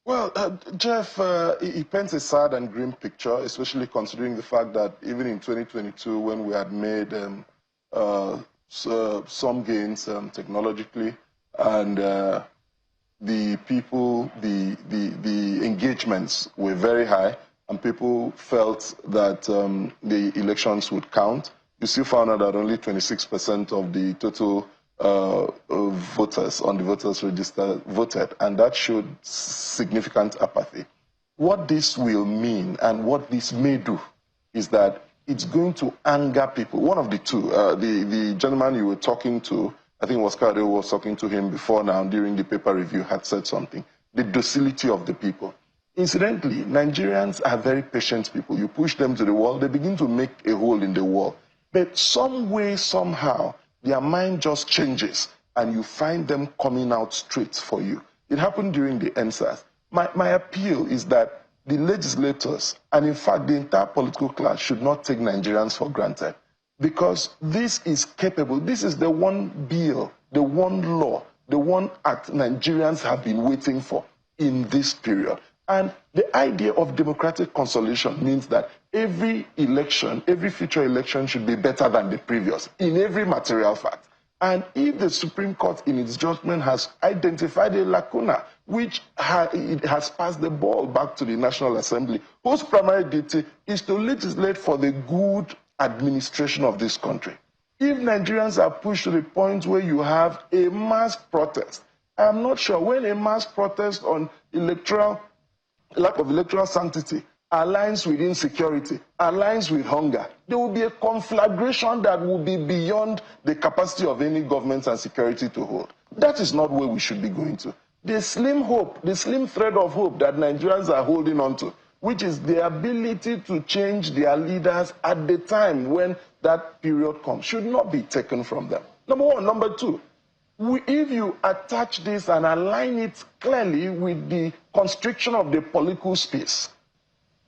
Well, Jeff, he paints a sad and grim picture, especially considering the fact that even in 2022, when we had made some gains technologically, and the people, the engagements were very high, and people felt that the elections would count. You still found out that only 26% of the total voters on the voters register voted, and that showed significant apathy. What this will mean and what this may do is that it's going to anger people. One of the two, the gentleman you were talking to, I think Kade was talking to him before now during the paper review, had said something. The docility of the people. Incidentally, Nigerians are very patient people. You push them to the wall, they begin to make a hole in the wall. But some way, somehow, their mind just changes and you find them coming out straight for you. It happened during the NSAS. My appeal is that the legislators, and in fact the entire political class, should not take Nigerians for granted. Because this is capable. This is the one bill, the one law, the one act Nigerians have been waiting for in this period. And the idea of democratic consolidation means that every election, every future election should be better than the previous in every material fact. And if the Supreme Court in its judgment has identified a lacuna, which it has passed the ball back to the National Assembly, whose primary duty is to legislate for the good administration of this country. If Nigerians are pushed to the point where you have a mass protest, I'm not sure when a mass protest on lack of electoral sanctity aligns with insecurity, aligns with hunger, there will be a conflagration that will be beyond the capacity of any government and security to hold. That is not where we should be going to. The slim hope, the slim thread of hope that Nigerians are holding on to, which is the ability to change their leaders at the time when that period comes, should not be taken from them. Number one. Number two, if you attach this and align it clearly with the constriction of the political space,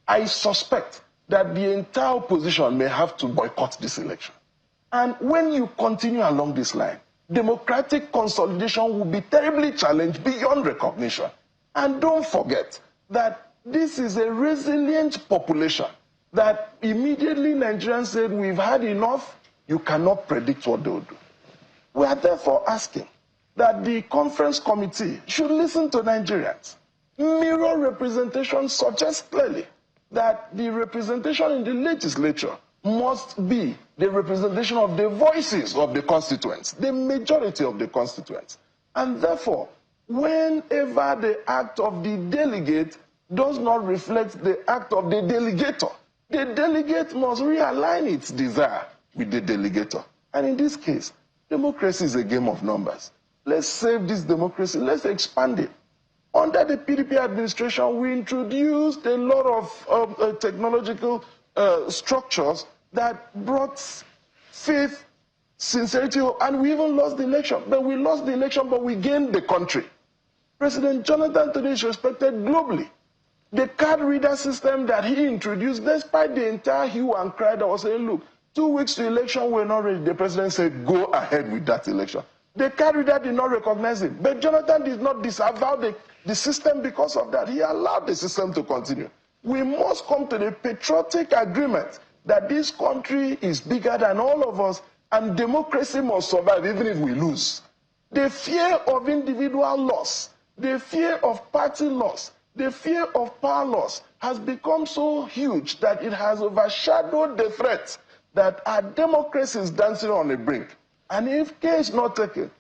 I suspect that the entire opposition may have to boycott this election. And when you continue along this line, democratic consolidation will be terribly challenged beyond recognition. And don't forget that this is a resilient population that immediately Nigerians said, we've had enough, you cannot predict what they'll do. We are therefore asking that the conference committee should listen to Nigerians. Mirror representation suggests clearly that the representation in the legislature must be the representation of the voices of the constituents, the majority of the constituents. And therefore, whenever the act of the delegate does not reflect the act of the delegator, the delegate must realign its desire with the delegator. And in this case, democracy is a game of numbers. Let's save this democracy. Let's expand it. Under the PDP administration, we introduced a lot of technological structures that brought faith, sincerity, and we even lost the election. But we lost the election, but we gained the country. President Jonathan today is respected globally. The card reader system that he introduced, despite the entire hue and cry that was saying, look, 2 weeks to election, we're not ready. The president said, go ahead with that election. The card reader did not recognize it. But Jonathan did not disavow the system because of that. He allowed the system to continue. We must come to the patriotic agreement that this country is bigger than all of us and democracy must survive even if we lose. The fear of individual loss, the fear of party loss, the fear of power loss has become so huge that it has overshadowed the threat that our democracy is dancing on a brink. And if care is not taken,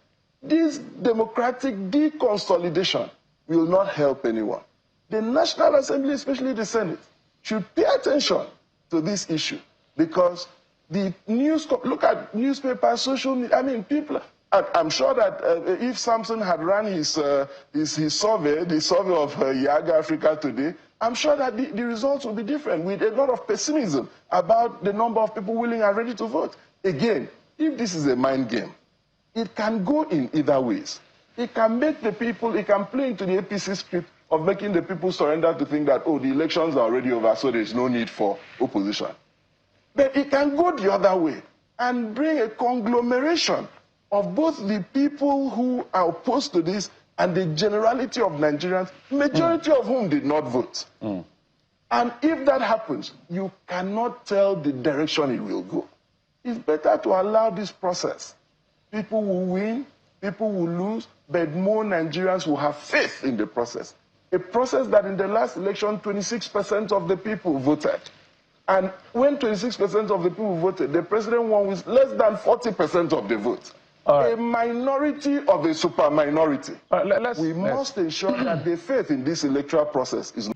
this democratic deconsolidation will not help anyone. The National Assembly, especially the Senate, should pay attention to this issue because the news, look at newspapers, social media, I mean, people, I'm sure that if Samson had run his survey, the survey of Yaga Africa today, I'm sure that the results will be different with a lot of pessimism about the number of people willing and ready to vote. Again, if this is a mind game, it can go in either ways. It can make the people, it can play into the APC script of making the people surrender to think that, oh, the elections are already over, so there's no need for opposition. But it can go the other way and bring a conglomeration of both the people who are opposed to this and the generality of Nigerians, majority of whom did not vote. And if that happens, you cannot tell the direction it will go. It's better to allow this process. People will win, people will lose, but more Nigerians will have faith in the process. A process that in the last election, 26% of the people voted. And when 26% of the people voted, the president won with less than 40% of the vote. Right. A minority of a super minority. We must ensure that the faith in this electoral process is